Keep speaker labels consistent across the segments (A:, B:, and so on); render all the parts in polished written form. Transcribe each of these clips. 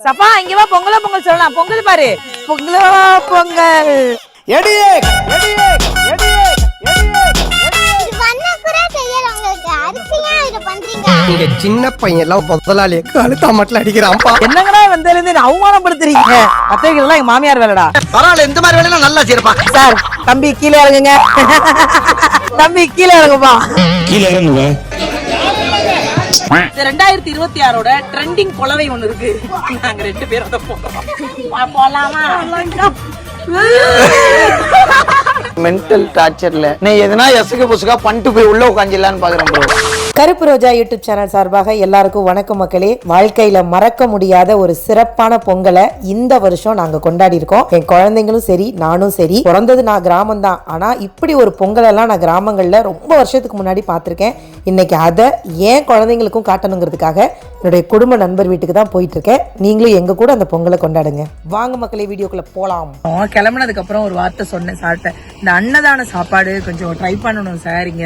A: சபா இங்க வா, பொங்கலோ பொங்கல் சொல்லலாம். பொங்கல் பாரு, பொங்கலோ பொங்கல்.
B: நீங்க சின்ன பையன் எல்லாம் முதலாளி கழுத்தா மட்டும் அடிக்கிறான்ப்பா.
A: என்னங்கடா வந்ததுல அவமானப்படுத்துறீங்க? அத்தைகள் எல்லாம் எங்க மாமியார் வேலைடா.
B: பரவாயில்ல, இந்த மாதிரி வேலையெல்லாம் நல்லா செய்யப்பா.
A: சார் தம்பி கீழே இறங்குங்க. தம்பி கீழே இறங்குப்பா.
C: கீழே இறங்குங்க.
A: 2026 ட்ரெண்டிங் கொலவை ஒண்ணு இருக்கு. நாங்க 2 பேரும் அத போலாமா?
D: மென்டல் டார்ச்சர்ல நீ எதனா எசுக்கு புசுக்கா பண்ணிட்டு போய் உள்ள உட்காந்துலான்னு பாக்குறேன் ப்ரோ.
E: கருப்பு ரோஜா யூடியூப் சேனல் சார்பாக எல்லாருக்கும் வணக்கம் மக்களே. வாழ்க்கையில மறக்க முடியாத ஒரு சிறப்பான பொங்கலை இந்த வருஷம் நாங்க கொண்டாடி இருக்கோம். என் குழந்தைங்களும் சரி, நானும் சரி. பிறந்தது நான் கிராமம் தான், ஆனா இப்படி ஒரு பொங்கல் எல்லாம் நான் கிராமங்கள்ல ரொம்ப வருஷத்துக்கு முன்னாடி பார்த்திருக்கேன். இன்னைக்கு அதை ஏன் குழந்தைங்களுக்கும் காட்டணுங்கிறதுக்காக என்னுடைய குடும்ப நண்பர் வீட்டுக்கு தான் போயிட்டு இருக்கேன். நீங்களும் எங்க கூட அந்த பொங்கலை கொண்டாடுங்க. வாங்க மக்களே, வீடியோக்குள்ள போலாம்.
A: கிளம்புனதுக்கு அப்புறம் ஒரு வார்த்தை சொன்னேன் சார்ட்ட, இந்த அன்னதான சாப்பாடு கொஞ்சம் ட்ரை பண்ணணும் சார், இங்க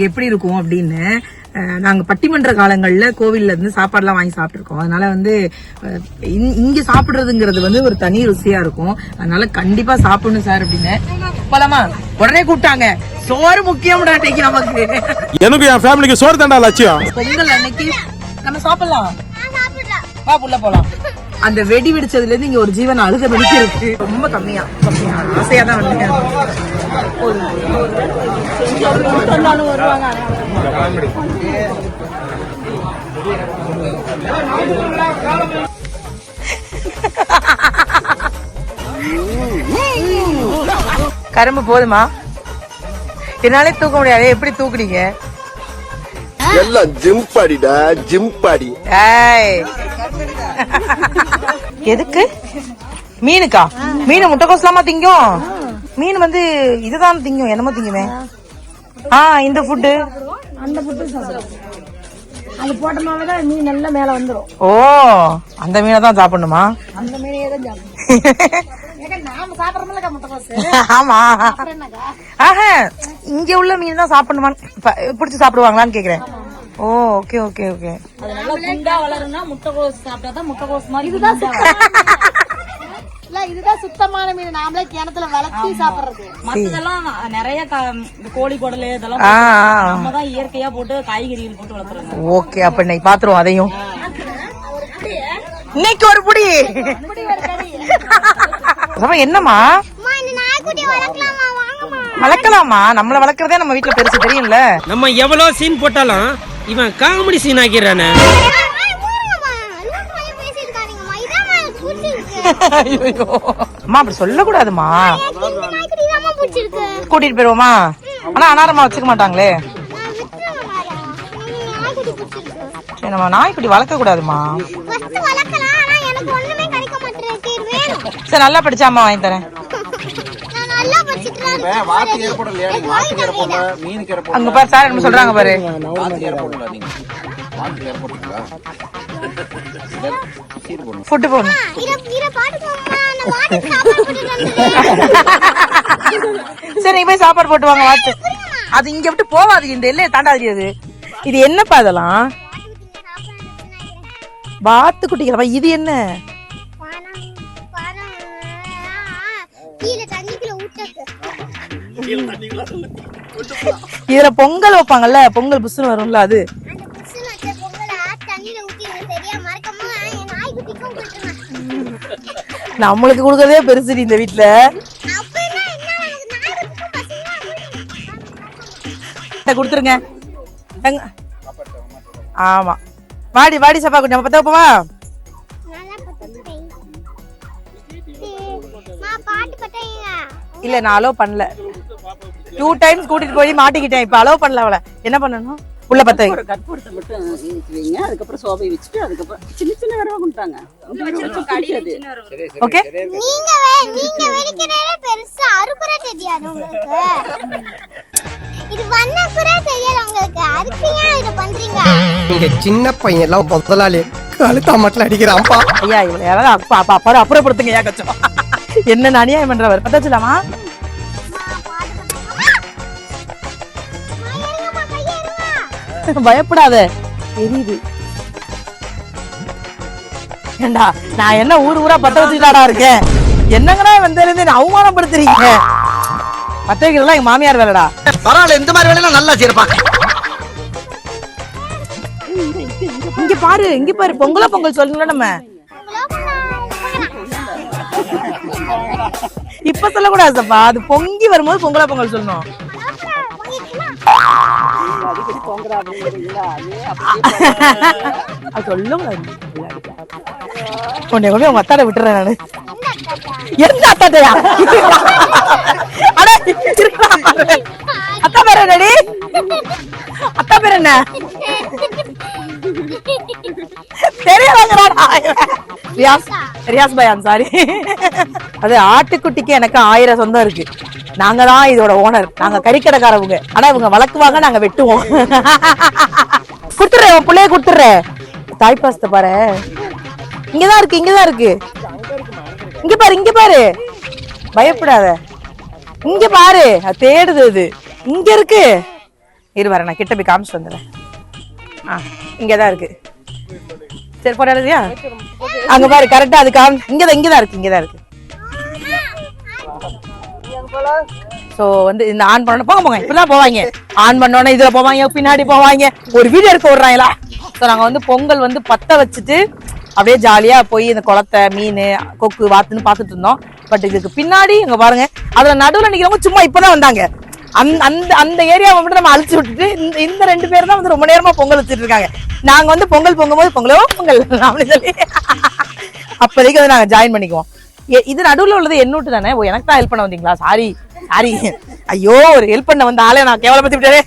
A: எப்படி இருக்கும் அப்படின்னு. நாங்க பட்டிமன்ற காலங்கள்ல கோவில்ல இருந்து சாப்பாடுலாம் வாங்கி சாப்பிட்டுருக்கோம். அதனால இங்க சாப்பிடுறதுங்கிறது ஒரு தனி ருசியா இருக்கும். அதனால கண்டிப்பா சாப்பிடணும் சார் அப்படின்னு. போலாமா? உடனே கூப்பிட்டாங்க. சோறு முக்கியம்டா இன்னைக்கு நமக்கு.
C: எனக்கு என் ஃபேமிலிக்கு சோறு தாண்டா லட்சியம்.
A: பொங்கல் அன்னைக்கு நம்ம சாப்பிடலாம். வா புள்ள போலாம். அந்த வெடி வெடிச்சதுல இருந்து இங்க ஒரு ஜீவன் அழுக வெடிக்க இருக்கு. ரொம்ப கம்மியா ஆசையா தான் வந்து கரும்பு போதுமா? என்னாலே தூக்க முடியாது. எப்படி தூக்குறீங்க?
B: எல்லாம் ஜிம் பாடிடா, ஜிம் பாடி.
A: எதுக்கு? மீனுக்கா? மீன் முட்டைக்கோசலாமா திங்கும்? மீன் இதுதான் திங்கும். என்னமோ திங்குமே. இந்த ஃபுட்டு
F: அந்த ஃபுட்டு அது போட்டமாவதான் மீன் நல்லா மேல வந்துரும்.
A: ஓ, அந்த மீனை தான் சாப்பிடணுமா?
F: அந்த மீனையே தான் சாப்பிடணும். நாம சாப்பிடறோம்ல முட்டைக்கோசு. ஆமா.
A: இங்க உள்ள மீன் தான் சாப்பிடணுமா? பிடிச்சு சாப்பிடுவாங்களான்னு கேக்குறேன். ஓ, ஓகே ஓகே ஓகே.
F: அது நல்லா குண்டா வளரும்னா முட்டைக்கோசு சாப்பிட்டாதான் முட்டைக்கோசு மாதிரி. இதுதான் இதுதான் சுத்தமான மீன். நாமளே கிணத்துல வளர்த்தி சாப்பிடுறது. மத்ததெல்லாம் நிறைய கோழி குடலு இதெல்லாம் நம்ம தான் இயற்கையா போட்டு காய்கறிகள் போட்டு வளர்த்துறோம்.
A: ஓகே, அப்ப இன்னைக்கு பாத்துருவோம் அதையும். இன்னைக்கு ஒரு புடி. என்னமா வளர்க்கலாமா? நம்மள வளர்க்கறதே நம்ம வீட்டுல பெருசு தெரியும்ல.
G: நம்ம எவ்வளவு சீன் போட்டாலும் இவன் காமெடி சீன் ஆக்கிறானே.
A: அம்மா அப்படி சொல்ல கூடாதுமா. கூட்டிட்டு போயிருவோமா? ஆனா அனாரமா வச்சுக்க மாட்டாங்களே. சரி, நம்ம நாய்க்குட்டி வளர்க்க கூடாதுமா. சரி, நல்லா படிச்சா அம்மா வாங்கி தரேன். அங்க பாரு சார் என்ன சொல்றாங்க பாரு. ஃபுட் போடணும். சரி, நீ போய் சாப்பாடு போட்டு வாங்க. வாத்து அது இங்க விட்டு போவாது, இந்த எல்லையை தாண்டாது. அது இது என்னப்பா? அதெல்லாம் வாத்து குட்டிகளா? இது என்ன? இதுல பொங்கல் வைப்பாங்கல்ல, பொங்கல் புஷ்னு வரும்ல, அது நம்மளுக்கு கொடுக்கறதே பெருசு இந்த வீட்டுல. கொடுத்துருங்க. ஆமா, வாடி வாடி சப்பா குட்டி. நம்ம பத்த வைப்போமா? இல்ல, நான் அலோவ் பண்ணல. 2 டைம்ஸ் கூட்டிட்டு போய் மாட்டிக்கிட்டேன். இப்ப அலோவ் பண்ணல. அவளை என்ன பண்ணணும்? உள்ள பத்த
H: கற்பூரத்தை மட்டும் வைங்க. அதுக்கப்புறம் சோபை வச்சுட்டு அதுக்கப்புறம் சின்ன சின்ன வரவா கொடுத்தாங்க.
A: ஓகே.
I: நீங்க வெடிக்கிறதே பெருசா அறுக்குறே தெரியாது உங்களுக்கு. இது வண்ணக்குறே தெரியாது உங்களுக்கு. அதுக்கு ஏன் இத பண்றீங்க?
B: நீங்க சின்ன பையன் எல்லாம் முதலாளி கழுத்தா மட்டும் அடிக்கிறான்ப்பா.
A: ஐயா, இவள யாராவது அப்பா அப்பா அப்புறப்படுத்துங்க. ஏன் கச்சம் என்ன அநியாயம் பண்றவர்? பத்த வச்சலாமா? பயப்படாத, தெரியுது. ஏண்டா நான் என்ன ஊரா பத்த வச்சுட்டாடா இருக்கேன். என்னங்கடா வந்ததுலேருந்து என்ன அவமானப்படுத்துறீங்க. பத்த வைக்கிறதுலாம் எங்க மாமியார் வேலைடா.
B: பரவாயில்ல, இந்த மாதிரி வேலையெல்லாம் நல்லா செய்யப்பாங்க.
A: இங்க பாரு பொங்கல் சொல்லணும்ல நம்ம. இப்ப சொல்லக்கூடாது சப்பா, அது பொங்கி வரும்போது பொங்கல் சொல்லணும். அது சொல்லக்கூடாது. கொண்டே உங்க அத்தாட விட்டுறேன் நானு. எந்த அத்தாட்டையா? அத்தா பேர் என்னடி? அத்தா பேர் என்ன தெரியலங்கடா. ரியாஸ் பாய், சாரி. அது ஆட்டுக்குட்டிக்கு எனக்கு 1000 சொந்தம் இருக்கு. நாங்க தான் இதோட ஓனர். நாங்க கறிக்கடைக்காரவங்க. ஆனா இவங்க வளர்க்குவாங்க, நாங்க வெட்டுவோம். குடுத்துறேன், உன் பிள்ளைய குடுத்துறேன். தாய்ப்பாசத்தை பாரு, இங்கதான் இருக்கு. இங்க பாரு, பயப்படாத. இங்க பாரு, அது தேடுது. அது இங்க இருக்கு. இரு வர, நான் கிட்ட போய் காமிச்சு வந்துடுறேன். இங்கதான் இருக்கு. சரி போடாதியா? அங்க பாரு, கரெக்டா அது இங்கதான் இருக்கு. சோ வந்து இந்த ஆன் பண்ண போங்க இப்பதான் போவாங்க. ஆன் பண்ணோன்னே இதுல போவாங்க, பின்னாடி போவாங்க, ஒரு வீடியோ எடுக்க விடுறாங்களா. சோ நாங்க வந்து பொங்கல் வந்து பத்த வச்சுட்டு அப்படியே ஜாலியா போய் இந்த குளத்தை, மீன், கொக்கு, வாத்துன்னு பாத்துட்டு இருந்தோம். பட் இதுக்கு பின்னாடி இங்க பாருங்க, அதுல நடுவுல நிக்கிறவங்க சும்மா இப்பதான் வந்தாங்க. அந்த ஏரியாவை மட்டும் நம்ம அழிச்சு விட்டுட்டு இந்த 2 பேர் தான் வந்து ரொம்ப நேரமா பொங்கல் வச்சுட்டு இருக்காங்க. நாங்க வந்து பொங்கல் பொங்கும்போது பொங்கல் அப்படின்னு சொல்லி அப்போதைக்கு வந்து நாங்க ஜாயின் பண்ணிக்குவோம். இது நடுவுல உள்ளது என்னூட்டு தானே. எனக்கு தான் ஹெல்ப் பண்ண வந்தீங்களா? சாரி. ஐயோ, ஒரு ஹெல்ப் பண்ண வந்த ஆளே நான் கேவலப்படுத்தி விட்டேனே.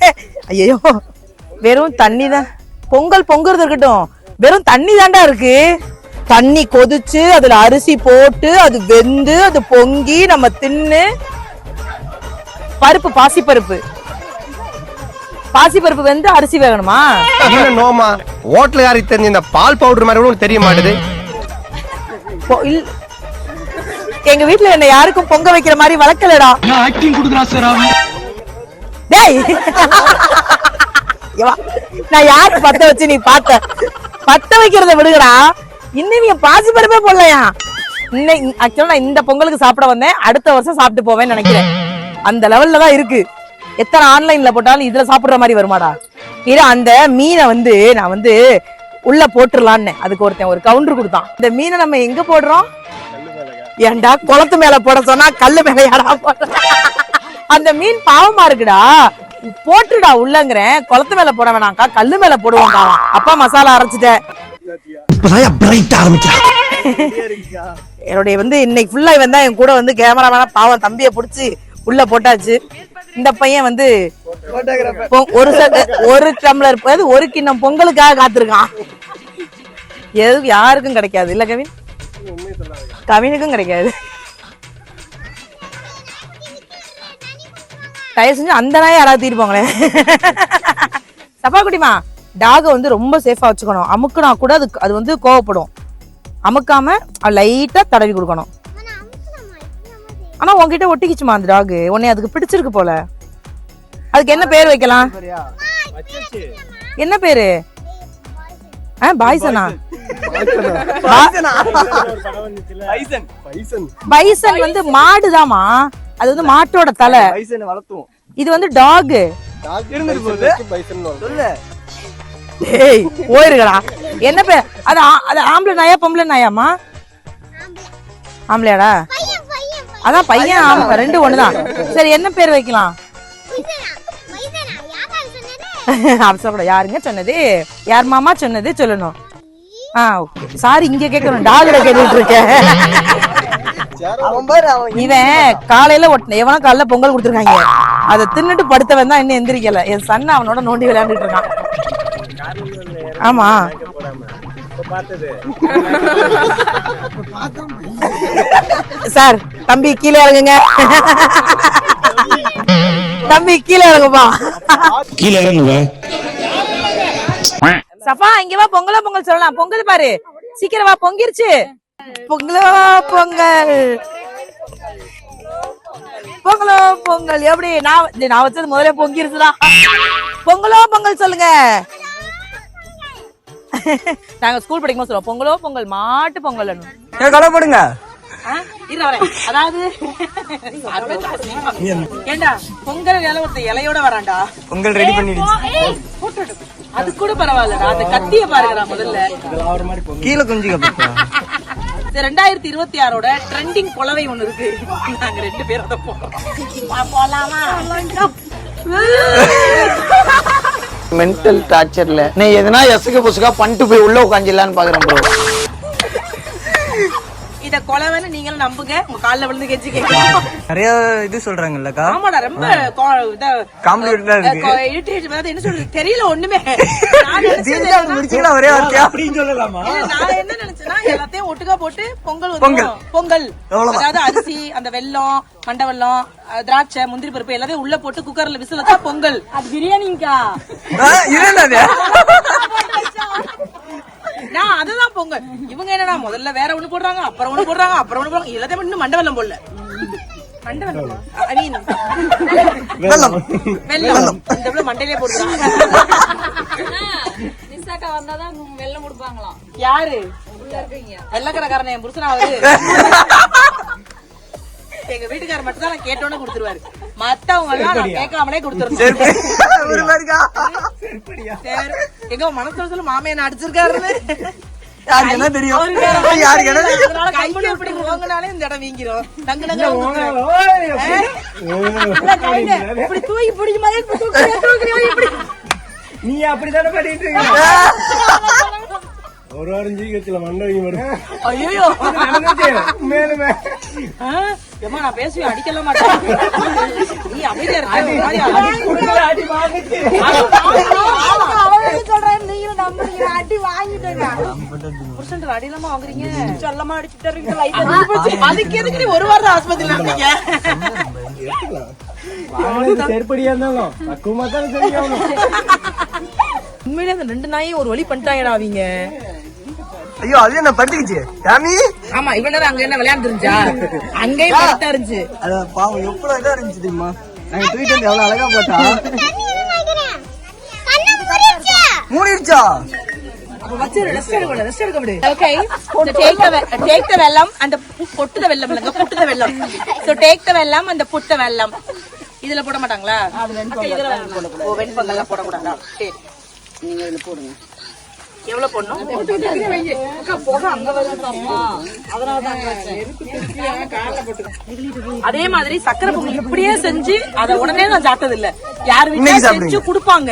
A: ஐயோ, வெறும் தண்ணி தான். பொங்கல் பொங்குறது இருக்கட்டும், வெறும் தண்ணி தாண்டா இருக்கு. தண்ணி கொதிச்சு அதுல அரிசி போட்டு அது வெந்து அது பொங்கி நம்ம தின்னு. பருப்பு, பாசிப்பருப்பு வெந்து அரிசி வேகணுமா?
B: இல்ல நோமா, ஹோட்டலுக்காரி தெரிஞ்ச இந்த பால் பவுடர் மாதிரி கூட தெரிய மாட்டேது.
A: எங்க வீட்டுல என்ன யாருக்கும் பொங்க வைக்கிற மாதிரி வளர்க்கலடா.
C: ஆக்டிங் குடுக்குறா சார் அவன்.
A: டேய், நான் யாரு பத்த வச்சு நீ பத்த வைக்கிறத விடுங்கடா. இன்னும் என் பாசிப்பருப்பே போடலையா? ஆக்சுவலா நான் இந்த பொங்கலுக்கு சாப்பிட வந்தேன். அடுத்த வருஷம் சாப்பிட்டு போவேன்னு நினைக்கிறேன். அந்த லெவல்ல தான் இருக்கு. எத்தனை ஆன்லைன்ல போட்டாலும் இதுல சாப்பிடுற மாதிரி வருமாடா? இது அந்த மீனை வந்து நான் வந்து உள்ள போட்டுடலான்னு அதுக்கு ஒருத்தன் ஒரு கவுண்டர் கொடுத்தான். இந்த மீனை நம்ம எங்க போடுறோம்? ஏன்டா குளத்து மேல போட சொன்னா கல்லு மேல யாரா போடுற? அந்த மீன் பாவமா இருக்குடா, போட்டுடா உள்ளங்கிறேன். குளத்து மேல போட வேணாம்க்கா, கல்லு மேல போடுவாங்க. அப்பா மசாலா அரைச்சிட்டேன். என்னுடைய வந்து இன்னைக்கு ஃபுல்லா இவன் தான் என் கூட வந்து கேமராமேனா. பாவம் தம்பியை பிடிச்சி உள்ள போட்டாச்சு. இந்த பையன் வந்து ஒரு டம்ளர் ஒரு கிண்ணம் பொங்கலுக்காக காத்திருக்கான். எதுக்கு யாருக்கும் கிடைக்காது இல்ல கவின்? கவினுக்கும் கிடைக்காது. தயவு செஞ்சு அந்த நாயை யாராவது தீர்ப்பாங்களே. சப்பா குட்டிமா, டாக வந்து ரொம்ப சேஃபா வச்சுக்கணும். அமுக்குனா கூட அது வந்து கோவப்படும். அமுக்காம லைட்டா தடவி கொடுக்கணும். ஆனா உன்கிட்ட ஒட்டிக்கிச்சுமா அந்த டாக். உன்னை அதுக்கு பிடிச்சிருக்கு போல. அதுக்கு என்ன பேர் வைக்கலாம்? என்ன பேரு? பாய்சனா? பைசன் வந்து மாடுதாமா. அது வந்து மாட்டோட தலை. இது வந்து டாக். போயிருக்கா? என்ன பேர்? அது ஆம்பளை நாயா பொம்பளை நாயாமா? ஆம்பளையாடா? அதான் பையன் ஆம்பளை, 2 ஒண்ணுதான். சரி, என்ன பேர் வைக்கலாம்? யாருங்க சொன்னது? யார் மாமா சொன்னது சொல்லணும். ஓகே, சாரி, இங்க கேட்கணும். டாக்ல கேட்டுட்டு இருக்கேன். இவன் காலையில எவனா காலையில பொங்கல் கொடுத்துருக்காங்க. அதை தின்னுட்டு படுத்தவன் தான் இன்னும் எந்திரிக்கல. என் சன் அவனோட நோண்டி விளையாண்டுட்டு இருக்கான். ஆமா, சார் தம்பி கீழே இறங்குங்க. தம்பி கீழே இறங்குப்பா.
C: கீழே இறங்குங்க.
A: சஃபா, இங்க வா. பொங்கல் சொல்லலாம். பொங்கல் பாரு, சீக்கிரம் வா. பொங்கிருச்சு. பொங்கலோ பொங்கல் எப்படி? நான் வச்சது முதல்ல பொங்கிருச்சுடா. பொங்கல் சொல்லுங்க. நாங்க ஸ்கூல் படிக்கும்போது சொல்லுவோம் பொங்கலோ பொங்கல் மாட்டு பொங்கல்.
B: கொலை போடுங்க.
A: அதாவது ஏண்டா பொங்கல் இலை ஒருத்த இலையோட வராண்டா.
B: பொங்கல் ரெடி பண்ணிடுச்சு.
A: அது கூட பரவாயில்லடா. அந்த கத்திய பாருங்கடா முதல்ல.
B: கீழே கொஞ்சம்
A: 2026 ட்ரெண்டிங் புலவை ஒண்ணு இருக்கு. நாங்க 2 பேரும் அதை போலாமா?
D: மென்டல் டார்ச்சர்ல நீ எதனா எசுக்கு புசுக்கா பண்ணிட்டு போய் உள்ள உட்காந்துலான்னு பாக்குறேன் ப்ரோ.
A: இத கொலவன்னு நீங்களும் நம்புங்க. உங்க கால்ல விழுந்து கெஞ்சி கேட்கணும்.
B: நிறைய இது சொல்றாங்கல்லக்கா.
A: ஆமாடா ரொம்ப
B: காம்ப்ளிகேட்டடா இருக்கு.
A: இரிட்டேஷன் அதாவது என்ன சொல்றது தெரியல ஒண்ணுமே.
B: ஒரே வார்த்தையா
C: அப்படின்னு சொல்லலாமா?
A: நான் என்ன நினைச்சேன்னா எல்லாத்தையும் ஒட்டுக்கா போட்டு பொங்கல் பொங்கல் அதாவது அரிசி அந்த வெல்லம் மண்டை வெல்லம் திராட்சை முந்திரி பருப்பு எல்லாத்தையும் உள்ள போட்டு குக்கர்ல விசில் வச்சா பொங்கல். அது பிரியாணிங்கா. நான் அதுதான் பொங்கல். இவங்க என்னன்னா முதல்ல வேற ஒண்ணு போடுறாங்க, அப்புறம் ஒண்ணு போடுறாங்க, அப்புறம் ஒண்ணு போடுறாங்க. எல்லாத்தையும் இன்னும் மண்டை வெல்லம் போடல. மண்டை வெல்லம் வெல்லம் இந்த மண்டையிலே போடுறாங்க. நிசாக்கா வந்தாதான் வெல்லம் கொடுப்பாங்களாம். யாரு வெள்ளக்கடைக்காரன்? என் புருஷனா அவரு. எங்க வீட்டுக்காரர் மட்டும் தான் நான் கேட்டோன்னு கொடுத்துருவாரு. மத்தவங்க எல்லாம் நான் கேட்காமலே கொடுத்துருவேன். எங்க மனசுல சொல்ல மாமையை அடிச்சிருக்காருன்னு
B: தெரியும்.
A: போங்கனாலே இந்த இடம் வீங்கிரும். தூக்கி பிடிக்க மாதிரி
C: நீ அப்படித்தானே பண்ணிட்டு இருக்க. ஒரு வாரம் ஜீகத்துல மண்டை வரும்.
A: ஐயோ
C: மேலுமே
A: நான் பேசுவேன் அடிக்கல மாட்டேன். நீ அமைதியா அடிலாம வாங்குறீங்க. சொல்லமா அடிச்சுட்டு அதுக்கு எதுக்கு நீ ஒரு வாரம் ஆஸ்பத்திரியில இருந்தீங்க?
C: செருப்படியா இருந்தாலும் பக்குவமா தானே தெரியும்.
A: உண்மையிலே அந்த 2 நாயும் ஒரு வழி பண்ணிட்டாங்கடா அவங்க.
B: ஐயோ அது என்ன பட்டுக்குச்சு சாமி.
A: ஆமா இவ்வளவு நேரம் அங்க என்ன விளையாண்டு இருந்துச்சா? அங்கேயும் கரெக்டா இருந்துச்சு.
B: அதான் பாவம் எவ்வளவு இதா இருந்துச்சு தெரியுமா? நாங்க ட்வீட் வந்து எவ்வளவு அழகா போட்டா. மூடிடுச்சா?
A: அப்ப வச்சு ரெஸ்ட் எடுக்க விடு. Okay, so take the vellam and put the vellam இல்லங்க put the vellam. So take the vellam and put the vellam. இதுல போட மாட்டாங்களா? இதுல போடக்கூடாது. ஓ வெண்பொங்கல்ல போடக்கூடாதா? சரி
H: நீங்க இதுல போடுங்க.
A: எவ்வளவு போடணும்? அதே மாதிரி சக்கரை பொங்கல் இப்படியே செஞ்சு அத உடனே நான் சாப்பிட்டது இல்ல. யார் வீட்டுல செஞ்சு குடுப்பாங்க.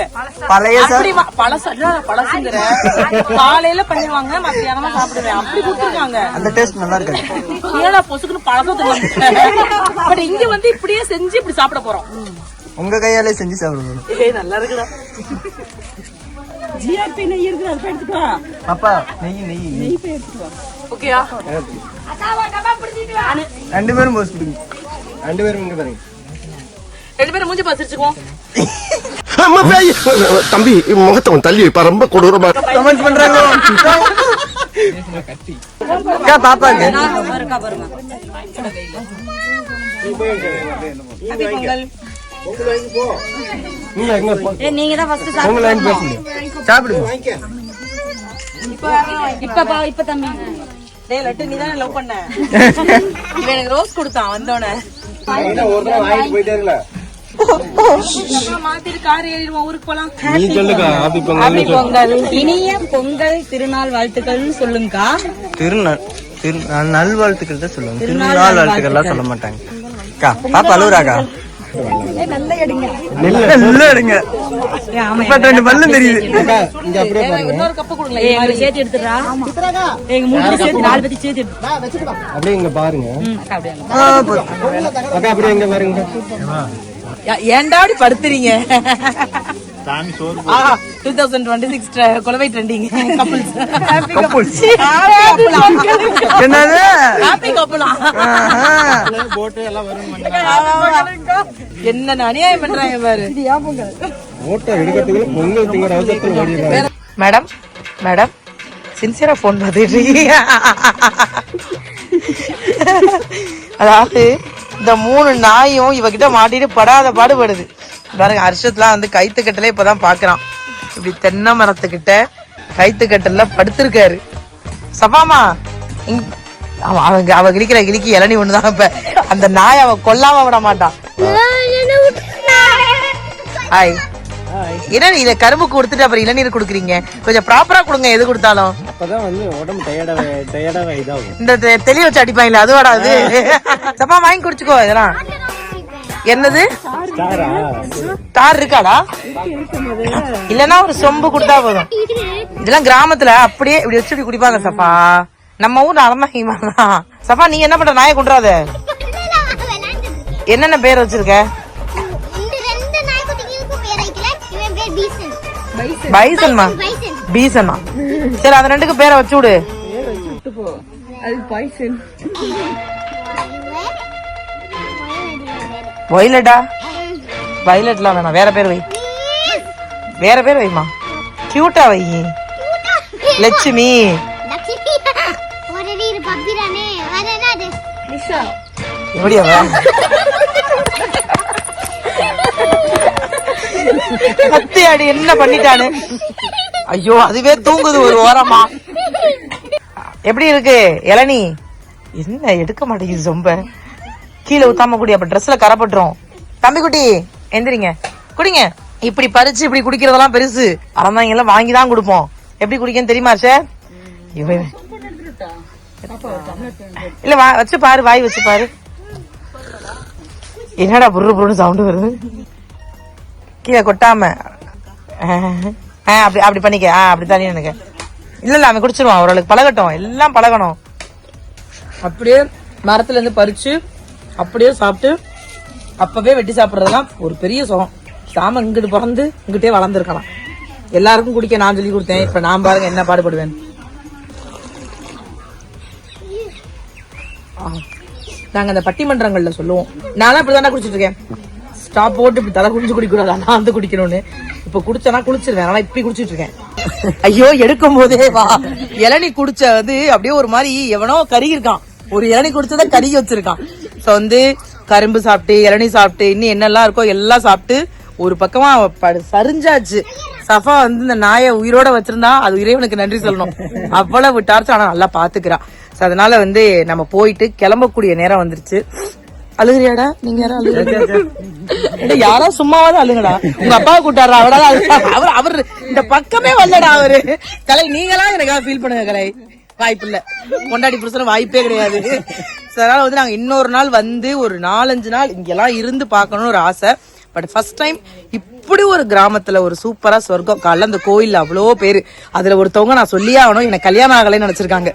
A: பழசுங்கிற காலையில பண்ணிடுவாங்க, மத்தியானமா சாப்பிடுவேன். அப்படி குடுத்துருக்காங்க.
B: அந்த டேஸ்ட் நல்லா இருக்கு.
A: ஏடா பொசுக்குன்னு பழசம். பட் இங்க வந்து இப்படியே செஞ்சு இப்படி சாப்பிட போறோம்.
B: உங்க கையாலே செஞ்சு சாப்பிடுவோம்.
A: நல்லா இருக்குடா.
H: ஜிஆர்பி நெய் இருக்கு, அதை எடுத்துட்டு வா.
B: அப்பா நெய்
H: எடுத்துட்டு வா.
A: ஓகேயா?
B: 2 பேரும் போஸ்ட் கொடுங்க.
C: 2 பேரும் இங்க பாருங்க.
A: 2 பேரும் மூஞ்சி பாத்துச்சுக்குவோம்.
C: தம்பி முகத்தை தள்ளி வைப்பா, ரொம்ப கொடூரமா
B: கமெண்ட் பண்றாங்க. பாப்பாங்க
F: நீங்க தான் ஃபர்ஸ்ட்
B: சாப்பிடுங்க.
F: இப்ப தம்பி
A: டேய் லட்டு நீ தானே லவ் பண்ண. இவன் எனக்கு ரோஸ் கொடுத்தான் வந்தோடனே.
C: ஒரு நாள் வாங்கிட்டு போயிட்டே இருக்கல.
A: மாத்திட்டு கார் ஏறிடுவோம், ஊருக்கு போலாம்.
C: நீ சொல்லுக்கா. ஹாப்பி
F: பொங்கல். இனிய பொங்கல் திருநாள் வாழ்த்துக்கள்னு சொல்லுங்கக்கா.
B: நல்வாழ்த்துக்கள் தான் சொல்லுவாங்க. திருநாள் வாழ்த்துக்கள் எல்லாம் சொல்ல மாட்டாங்க. பாப்பா அழுவுறாக்கா. நல்லா எடுங்க. இப்ப 2 பல்லு தெரியுது.
A: இன்னொரு கப்பு கொடுங்களேன்.
F: சேர்த்து எடுத்துறா. எங்க 3 சேர்த்து 4 பேத்தி சேர்த்து எடுத்து.
C: அப்படியே இங்க பாருங்க. அக்கா அப்படியே இங்க பாருங்க.
A: ஏன்டா அப்படி படுத்துறீங்க? 2026 கொலவை ட்ரெண்டிங் கப்புள்ஸ்.
B: என்னது
A: ஹாப்பி கப்புளா?
C: போட் எல்லாம் வரும்.
A: என்ன அநியாயம் பண்றாங்க பாரு.
C: போட்டோ எடுக்கிறதுக்கு பொங்கல் திங்கற அவசரத்துல ஓடிடுறாங்க.
A: மேடம் சின்சியரா போன் பார்த்துட்டு இருக்கீங்க. அதாவது இந்த 3 நாயும் இவகிட்ட மாட்டிட்டு படாத பாடுபடுது பாருங்க. ஹர்ஷத்லாம் வந்து கைத்துக்கட்டலே இப்பதான் பாக்குறான். இப்படி தென்னை மரத்துக்கிட்ட
E: கைத்து கட்டல படுத்திருக்காரு. சபாமா அவ கிளிக்கிற கிளிக்கு இளநி ஒண்ணுதான். இப்ப அந்த நாய் அவ கொல்லாம விட மாட்டான். ஹாய். என்ன இத கரும்பு கொடுத்துட்டு அப்புறம் இளநீர் குடுக்குறீங்க? கொஞ்சம் ப்ராப்பரா கொடுங்க எது கொடுத்தாலும்.
C: அப்பதான் வந்து உடம்பு டயர்டா இதாகும்.
E: இந்த தெளிய வச்சு அடிப்பாங்களே அது வாடாது. சப்பா வாங்கி குடிச்சுக்கோ. இதெல்லாம் என்னது தார் இருக்காடா? இல்லன்னா ஒரு சொம்பு கொடுத்தா போதும். இதெல்லாம் கிராமத்துல அப்படியே இப்படி வச்சு இப்படி குடிப்பாங்க சப்பா. நம்ம ஊர் அலமாதான். சப்பா நீ என்ன பண்ற? நாயை கொண்டுறாத. என்னென்ன பேர் வச்சிருக்க? பைசன்மா பீசன்மா. சரி அந்த ரெண்டுக்கு பேரை வச்சு விடு. வயலட்டா? வயலட்லாம் வேணாம், வேற பேர் வை. வேற பேர் வைமா, கியூட்டா வை. லட்சுமி. எப்படியா கத்தியாடி என்ன பண்ணிட்டானு? ஐயோ அதுவே தூங்குது ஒரு ஓரமா. எப்படி இருக்கு இளநீ? என்ன எடுக்க மாட்டேங்குது சொம்ப. கீழே ஊத்தாம குடி, அப்ப ட்ரெஸ்ல கரப்பட்டுரும். தம்பி குட்டி எந்திரிங்க, குடிங்க. இப்படி பறிச்சு இப்படி குடிக்கிறதெல்லாம் பெருசு. அறந்தாங்க எல்லாம் வாங்கிதான் கொடுப்போம். எப்படி குடிக்கன்னு தெரியுமா சார்? இல்ல வச்சு பாரு, வாய் வச்சு பாரு. என்னடா புரு புருன்னு சவுண்ட் வருது? கீழே கொட்டாம அப்படி அப்படி பண்ணிக்க. அப்படி தண்ணி எனக்கு இல்ல இல்ல அவன் குடிச்சிருவான். அவர்களுக்கு பழகட்டும், எல்லாம் பழகணும். அப்படியே மரத்துல இருந்து பறிச்சு அப்படியே சாப்பிட்டு அப்பவே வெட்டி சாப்பிடுறதுலாம் ஒரு பெரிய சுகம். சாம இங்கிட்டு பிறந்து இங்கிட்டே வளர்ந்துருக்கலாம். எல்லாருக்கும் குடிக்க நான் சொல்லி கொடுத்தேன். இப்ப நான் பாருங்க என்ன பாடுபடுவேன். நாங்க அந்த பட்டிமன்றங்கள்ல சொல்லுவோம். நானும் இப்படிதானே குடிச்சிட்டு இருக்கேன். ஸ்டாப் போட்டு இப்படி தலை குடிச்சு குடிக்கூடாது, நான் வந்து குடிக்கணும்னு. இப்ப குடிச்சனா குளிச்சிருவேன். ஆனா இப்படி குடிச்சிட்டு இருக்கேன். ஐயோ எடுக்கும் போதே வா இளநீ குடிச்ச வந்து அப்படியே ஒரு மாதிரி எவனோ கருகி இருக்கான். ஒரு இளநீ குடிச்சத கருகி வச்சிருக்கான். சோ வந்து கரும்பு சாப்பிட்டு இளநீ சாப்பிட்டு இன்னும் என்னெல்லாம் இருக்கோ எல்லாம் சாப்பிட்டு ஒரு பக்கமா சரிஞ்சாச்சு. சஃபா வந்து இந்த நாயை உயிரோட வச்சிருந்தா அது இறைவனுக்கு நன்றி சொல்லணும். அவ்வளவு டார்ச்சர். ஆனா நல்லா பாத்துக்கிறா. அதனால வந்து நம்ம போயிட்டு கிளம்பக்கூடிய நேரம் வந்துருச்சு. அழுகுறியாடா? நீங்க யாரும் அழுகுறீங்க? யாரோ சும்மாவாதான் அழுங்கடா. உங்க அப்பாவை கூட்டாரா? அவட அவர் இந்த பக்கமே வரலடா. அவரு கலை நீங்களா எனக்காக ஃபீல் பண்ணுங்க. கலை வாய்ப்பு இல்ல, கொண்டாடி புருஷன வாய்ப்பே கிடையாது. அதனால வந்து நாங்க இன்னொரு நாள் வந்து ஒரு 4-5 நாள் இங்கெல்லாம் இருந்து பாக்கணும்னு ஒரு ஆசை. பட் ஃபர்ஸ்ட் டைம் இப்படி ஒரு கிராமத்துல ஒரு சூப்பரா சொர்க்கம். காலைல அந்த கோயில்ல அவ்வளோ பேரு. அதுல ஒருத்தவங்க நான் சொல்லியே ஆகணும், எனக்கு கல்யாணம் ஆகலைன்னு நினைச்சிருக்காங்க.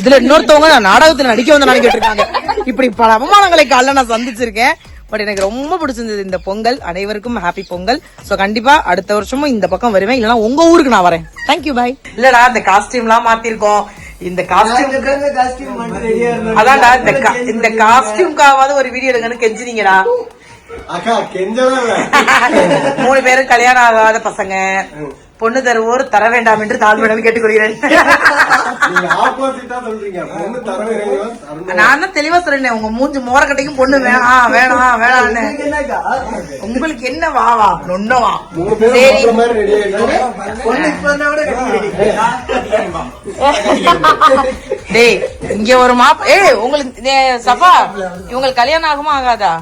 E: இதுல இன்னொருத்தவங்க நான் நாடகத்துல நடிக்க வந்து நினைக்கிட்டு இருக்காங்க. இப்படி பல அவமானங்களை காலைல நான் சந்திச்சிருக்கேன். பட் எனக்கு ரொம்ப பிடிச்சிருந்தது இந்த பொங்கல். அனைவருக்கும் ஹாப்பி பொங்கல். சோ கண்டிப்பா அடுத்த வருஷமும் இந்த பக்கம் வருவேன், இல்லனா உங்க ஊருக்கு நான் வரேன். Thank you bye. இல்லடா இந்த காஸ்டியூம் எல்லாம் மாத்திருக்கோம். இந்த காஸ்டியூம் அதான்டா இந்த காஸ்டியூம்காவது ஒரு வீடியோ எடுங்கன்னு கெஞ்சினீங்கடா. 3 பேரும் கல்யாணம் ஆகாத பசங்க, பொண்ணு தருவோர் தர வேண்டாம் என்று தாழ்மையுடன் கேட்டுக்கொள்கிறேன். நான் தான் தெளிவா சொல்றேன். உங்க மூஞ்சி மோரக்கட்டைக்கும் பொண்ணு வேணாம் வேணாம் வேணாம்னு. உங்களுக்கு என்ன வாவா நொன்னவா? சரி டேய் இங்க ஒரு உங்களுக்கு சஃபா இவங்களுக்கு கல்யாணம் ஆகுமா ஆகாதா?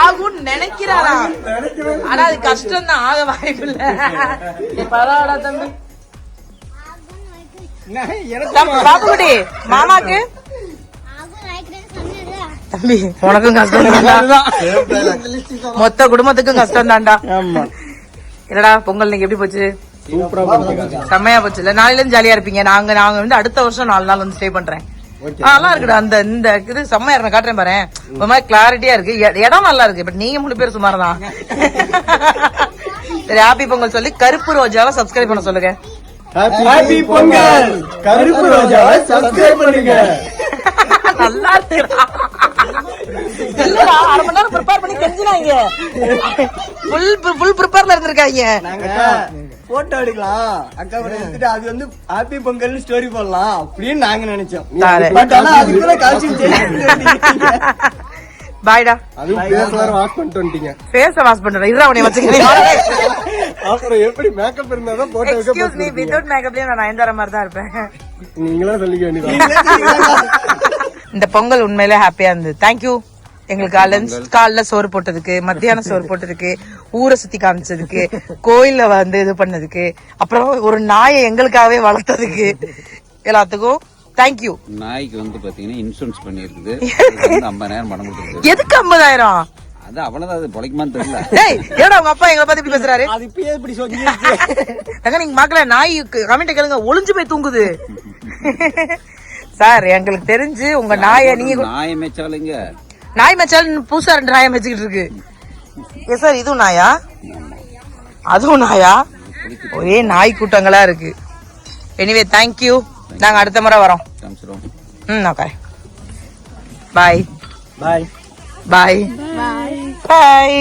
E: ஆகும் நினைக்கிறாரா? ஆனா அது கஷ்டம் தான், ஆக வாய்ப்பு இல்ல. பரவாடா தம்பி. பாப்புக்குட்டி மாமாக்கு தம்பி உனக்கும் கஷ்டம் தான், மொத்த குடும்பத்துக்கும் கஷ்டம் தான்டா. என்னடா பொங்கல் நீங்க எப்படி போச்சு? செம்மையா போச்சு இல்ல? நாளைல இருந்து ஜாலியா இருப்பீங்க. நாங்க வந்து அடுத்த வருஷம் 4 நாள் வந்து ஸ்டே பண்றேன். நல்லா இருக்குடா. அந்த இந்த இது செம்மையா இருக்கு. காட்டுறேன் பாரு. ஒரு மாதிரி கிளாரிட்டியா இருக்கு. இடம் நல்லா இருக்கு. பட் நீங்க 3 பேர் சுமார் தான். சரி ஹாப்பி பொங்கல் சொல்லி கருப்பு ரோஜாவை சப்ஸ்கிரைப் பண்ண சொல்லுங்க.
C: ஹாப்பி பொங்கல். கருப்பு ரோஜாவை சப்ஸ்கிரைப் பண்ணுங்க.
E: நல்லா இருக்குடா. இல்லடா 1/2 மணி நேரம் ப்ரிப்பேர் பண்ணி செஞ்சுனாங்க. ஃபுல் ப்ரிப்பேர்ல இருந்திருக்காங்க.
B: போட்டோ எடுக்கலாம் அக்கா கூட எடுத்துட்டு அது வந்து ஹாப்பி பொங்கல் ஸ்டோரி போடலாம் அப்படின்னு நாங்க நினைச்சோம்.
A: பாய்டா.
C: அதுவும் பேஸ் வேற வாஷ் பண்ணிட்டு வந்துட்டீங்க.
A: ஃபேஸ வாஷ் பண்றேன். இருடா உன்னை வச்சுக்கிறேன்.
C: அப்புறம் எப்படி மேக்கப் இருந்தாதான் போட்டோ வைக்க
A: எக்ஸ்கியூஸ் மீ, வித்அவுட் மேக்கப்லயே நான் நயன்தாரா மாதிரி தான் இருப்பேன்.
C: நீங்களா சொல்லிக்க வேண்டியது.
A: இந்த பொங்கல் உண்மையிலே ஹாப்பியா இருந்தது. தேங்க்யூ எங்களுக்கு காலைல சோறு போட்டதுக்கு, மத்தியானம் சோறு போட்டதுக்கு, ஊரை சுத்தி காமிச்சதுக்கு, கோயில்ல வந்து இது பண்ணதுக்கு, அப்புறம் ஒரு நாயை எங்களுக்காகவே வளர்த்ததுக்கு, எல்லாத்துக்கும் தேங்க்யூ.
J: நாய்க்கு வந்து பாத்தீங்கன்னா இன்சூரன்ஸ் பண்ணிருக்குது. 50,000 பணம் கொடுத்துருக்கு.
A: எதுக்கு 50,000?
J: அது அவ்வளவுதான், அது பொழைக்குமான்னு தெரியல.
A: ஏடா உங்க அப்பா எங்களை பத்தி இப்படி பேசுறாரு?
B: அது இப்பயே இப்படி சொல்லி
A: நீங்க பாக்கல, நாய் கமெண்ட் கேளுங்க, ஒளிஞ்சு போய் தூங்குது. சார் எங்களுக்கு தெரிஞ்சு உங்க நாயை நீங்க
J: நாயை மேய்ச்சாலுங்க,
A: நாய் மேய்ச்சாலும் புதுசா 2 நாயை மேய்ச்சிக்கிட்டு இருக்கு. ஏ சார், இதுவும் நாயா அதுவும் நாயா? ஒரே நாய் கூட்டங்களா இருக்கு. Anyway thank you. நாங்க அடுத்த முறை வரோம். ஓகே, பாய்
B: பாய்
A: பாய் பாய்.